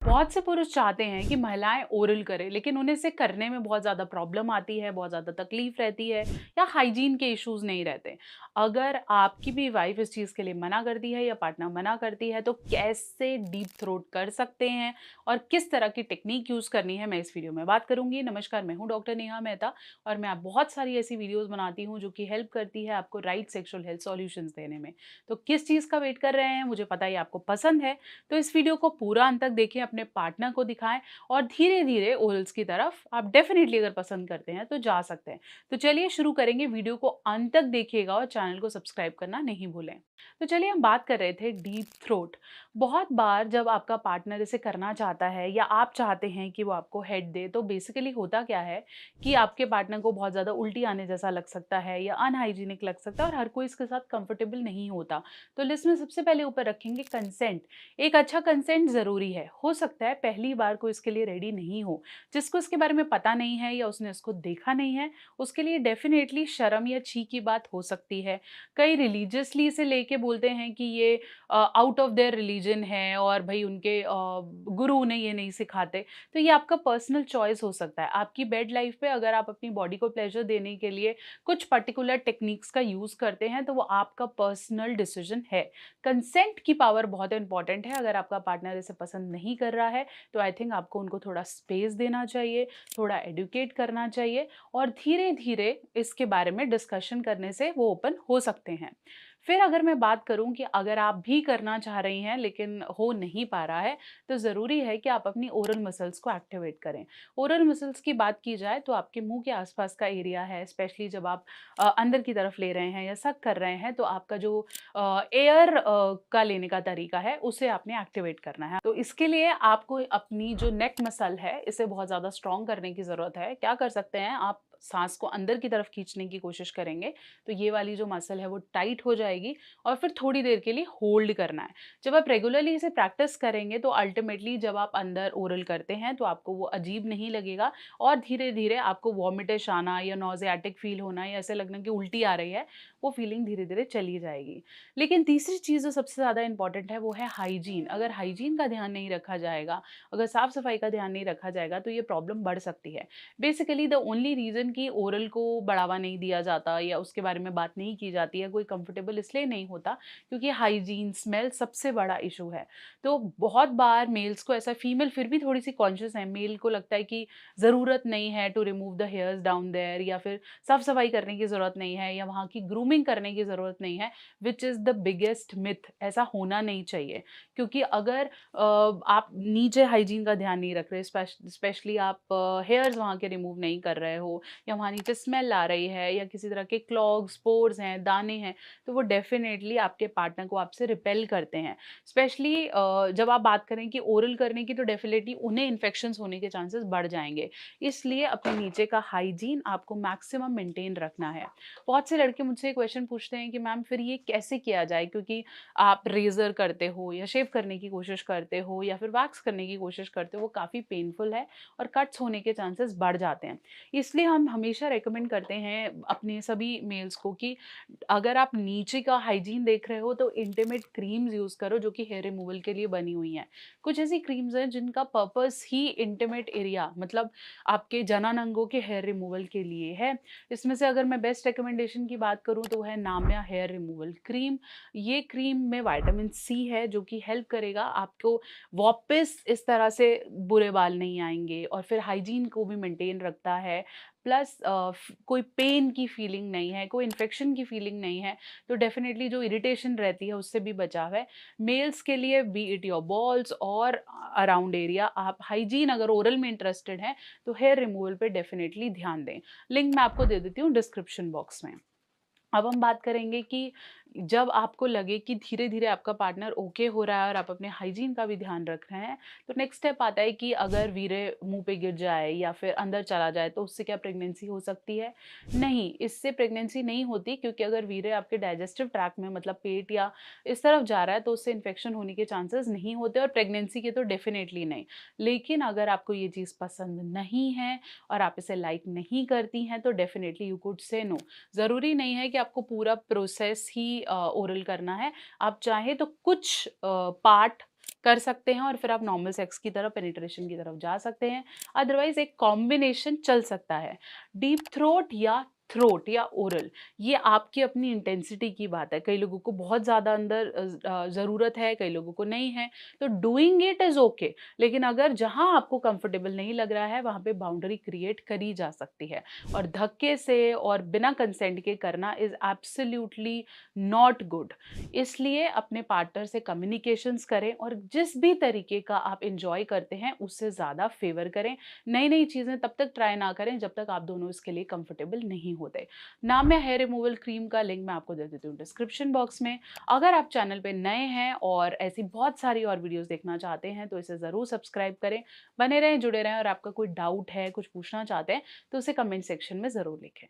बहुत से पुरुष चाहते हैं कि महिलाएं ओरल करें, लेकिन उन्हें इसे करने में बहुत ज़्यादा प्रॉब्लम आती है, बहुत ज़्यादा तकलीफ रहती है या हाइजीन के इश्यूज नहीं रहते। अगर आपकी भी वाइफ इस चीज़ के लिए मना करती है या पार्टनर मना करती है, तो कैसे डीप थ्रोट कर सकते हैं और किस तरह की टेक्निक यूज़ करनी है, मैं इस वीडियो में बात करूंगी। नमस्कार, मैं हूं डॉक्टर नेहा मेहता और मैं आप बहुत सारी ऐसी वीडियोस बनाती हूं जो कि हेल्प करती है आपको राइट सेक्सुअल हेल्थ सॉल्यूशंस देने में। तो किस चीज़ का वेट कर रहे हैं? मुझे पता है आपको पसंद है, तो इस वीडियो को पूरा अंत तक देखें, अपने पार्टनर को दिखाएं और धीरे धीरे ओरल्स की तरफ आप डेफिनेटली अगर पसंद करते हैं तो जा सकते हैं। तो चलिए शुरू करेंगे, वीडियो को अंत तक देखिएगा और चैनल को सब्सक्राइब करना नहीं भूलें। तो चलिए, हम बात कर रहे थे डीप थ्रोट। बहुत बार जब आपका पार्टनर इसे करना चाहता है या आप चाहते हैं कि वो आपको हेड दे, तो बेसिकली होता क्या है कि आपके पार्टनर को बहुत ज़्यादा उल्टी आने जैसा लग सकता है या अनहाइजीनिक लग सकता है और हर कोई इसके साथ कंफर्टेबल नहीं होता। तो लिस्ट में सबसे पहले ऊपर रखेंगे कंसेंट। एक अच्छा कंसेंट ज़रूरी है। हो सकता है पहली बार कोई इसके लिए रेडी नहीं हो, जिसको इसके बारे में पता नहीं है या उसने इसको देखा नहीं है, उसके लिए डेफिनेटली शर्म या छी की बात हो सकती है। कई रिलीजियसली इसे लेके बोलते हैं कि ये आउट ऑफ देयर रिलीजन है और भाई उनके गुरु उन्हें ये नहीं सिखाते। तो ये आपका पर्सनल चॉइस हो सकता है। आपकी बेड लाइफ पे अगर आप अपनी बॉडी को प्लेजर देने के लिए कुछ पर्टिकुलर टेक्निक्स का यूज़ करते हैं, तो वो आपका पर्सनल डिसीजन है। कंसेंट की पावर बहुत इंपॉर्टेंट है। अगर आपका पार्टनर इसे पसंद नहीं कर रहा है, तो आई थिंक आपको उनको थोड़ा स्पेस देना चाहिए, थोड़ा एडुकेट करना चाहिए और धीरे धीरे इसके बारे में डिस्कशन करने से वो ओपन हो सकते हैं। फिर अगर मैं बात करूं कि अगर आप भी करना चाह रही हैं लेकिन हो नहीं पा रहा है, तो ज़रूरी है कि आप अपनी ओरल मसल्स को एक्टिवेट करें। ओरल मसल्स की बात की जाए तो आपके मुंह के आसपास का एरिया है, स्पेशली जब आप अंदर की तरफ ले रहे हैं या सक कर रहे हैं, तो आपका जो एयर का लेने का तरीका है उसे आपने एक्टिवेट करना है। तो इसके लिए आपको अपनी जो नेक मसल है इसे बहुत ज़्यादा स्ट्रॉन्ग करने की ज़रूरत है। क्या कर सकते हैं आप? सांस को अंदर की तरफ खींचने की कोशिश करेंगे, तो ये वाली जो मसल है वो टाइट हो जाएगी और फिर थोड़ी देर के लिए होल्ड करना है। जब आप रेगुलरली इसे प्रैक्टिस करेंगे, तो अल्टीमेटली जब आप अंदर ओरल करते हैं तो आपको वो अजीब नहीं लगेगा और धीरे धीरे आपको वॉमिटिश आना या नॉजियाटिक फील होना या ऐसे लगना कि उल्टी आ रही है, वो फीलिंग धीरे धीरे चली जाएगी। लेकिन तीसरी चीज़ जो सबसे ज़्यादा इंपॉर्टेंट है वो है हाइजीन। अगर हाइजीन का ध्यान नहीं रखा जाएगा, अगर साफ सफाई का ध्यान नहीं रखा जाएगा, तो ये प्रॉब्लम बढ़ सकती है। बेसिकली द ओनली रीज़न कि ओरल को बढ़ावा नहीं दिया जाता या उसके बारे में बात नहीं की जाती है, कोई कंफर्टेबल इसलिए नहीं होता क्योंकि हाइजीन स्मेल सबसे बड़ा इशू है। तो बहुत बार मेल्स को ऐसा, फीमेल फिर भी थोड़ी सी कॉन्शियस है, मेल को लगता है कि ज़रूरत नहीं है to remove the hairs down there, या फिर साफ सफाई करने की ज़रूरत नहीं है या वहाँ की ग्रूमिंग करने की ज़रूरत नहीं है, which is the biggest myth. ऐसा होना नहीं चाहिए, क्योंकि अगर आप नीचे हाइजीन का ध्यान नहीं रख रहे, स्पेशली आप हेयर्स वहाँ के रिमूव नहीं कर रहे हो या वहाँ नीचे स्मेल आ रही है या किसी तरह के क्लॉग्स, पोर्स हैं, दाने हैं, तो वो डेफिनेटली आपके पार्टनर को आपसे रिपेल करते हैं। स्पेशली जब आप बात करें कि ओरल करने की, तो डेफिनेटली उन्हें इन्फेक्शंस होने के चांसेस बढ़ जाएंगे। इसलिए अपने नीचे का हाइजीन आपको मैक्सिमम मेंटेन रखना है। बहुत से लड़के मुझसे क्वेश्चन पूछते हैं कि मैम फिर ये कैसे किया जाए, क्योंकि आप रेजर करते हो या शेव करने की कोशिश करते हो या फिर वैक्स करने की कोशिश करते हो, वो काफ़ी पेनफुल है और कट्स होने के चांसेस बढ़ जाते हैं। इसलिए हम हमेशा रेकमेंड करते हैं अपने सभी मेल्स को कि अगर आप नीचे का हाइजीन देख रहे हो, तो इंटीमेट क्रीम्स यूज़ करो जो कि हेयर रिमूवल के लिए बनी हुई हैं। कुछ ऐसी क्रीम्स हैं जिनका पर्पस ही इंटीमेट एरिया, मतलब आपके जनन अंगों के हेयर रिमूवल के लिए है। इसमें से अगर मैं बेस्ट रिकमेंडेशन की बात करूँ तो है नाम्या हेयर रिमूवल क्रीम। ये क्रीम में विटामिन सी है जो कि हेल्प करेगा आपको, वापस इस तरह से बुरे बाल नहीं आएंगे और फिर हाइजीन को भी मेंटेन रखता है। प्लस कोई पेन की फीलिंग नहीं है, कोई इन्फेक्शन की फीलिंग नहीं है, तो डेफिनेटली जो इरिटेशन रहती है उससे भी बचाव है। मेल्स के लिए बी इट योर बॉल्स और अराउंड एरिया, आप हाइजीन अगर ओरल में इंटरेस्टेड हैं तो हेयर रिमूवल पे डेफिनेटली ध्यान दें। लिंक मैं आपको दे देती हूँ डिस्क्रिप्शन बॉक्स में। अब हम बात करेंगे कि जब आपको लगे कि धीरे-धीरे आपका पार्टनर ओके हो रहा है और आप अपने हाइजीन का भी ध्यान रख रहे हैं, तो नेक्स्ट स्टेप आता है कि अगर वीर्य मुँह पे गिर जाए या फिर अंदर चला जाए, तो उससे क्या प्रेगनेंसी हो सकती है? नहीं, इससे प्रेगनेंसी नहीं होती, क्योंकि अगर वीर्य आपके डाइजेस्टिव ट्रैक्ट में, मतलब पेट या इस तरफ जा रहा है, तो उससे इन्फेक्शन होने के चांसेस नहीं होते और प्रेगनेंसी के तो डेफिनेटली नहीं। लेकिन अगर आपको ये चीज़ पसंद नहीं है और आप इसे लाइक नहीं करती हैं, तो definitely you could say no. ज़रूरी नहीं है कि आपको पूरा प्रोसेस ही ओरल करना है। आप चाहें तो कुछ पार्ट कर सकते हैं और फिर आप नॉर्मल सेक्स की तरफ, पेनिट्रेशन की तरफ जा सकते हैं। अदरवाइज़ एक कॉम्बिनेशन चल सकता है। डीप थ्रोट या ओरल, ये आपकी अपनी इंटेंसिटी की बात है। कई लोगों को बहुत ज़्यादा अंदर ज़रूरत है, कई लोगों को नहीं है। तो डूइंग इट इज़ ओके, लेकिन अगर जहाँ आपको कंफर्टेबल नहीं लग रहा है, वहाँ पे बाउंड्री क्रिएट करी जा सकती है। और धक्के से और बिना कंसेंट के करना इज़ एब्सोल्यूटली नॉट गुड। इसलिए अपने पार्टनर से कम्युनिकेशंस करें और जिस भी तरीके का आप एन्जॉय करते हैं, उससे ज़्यादा फ़ेवर करें। नई-नई चीज़ें तब तक ट्राई ना करें जब तक आप दोनों इसके लिए कंफर्टेबल नहीं होते। नाम है हेयर रिमूवल क्रीम का, लिंक मैं आपको दे देती हूँ डिस्क्रिप्शन बॉक्स में। अगर आप चैनल पे नए हैं और ऐसी बहुत सारी और वीडियोज़ देखना चाहते हैं, तो इसे ज़रूर सब्सक्राइब करें। बने रहें, जुड़े रहें और आपका कोई डाउट है, कुछ पूछना चाहते हैं, तो उसे कमेंट सेक्शन में ज़रूर लिखें।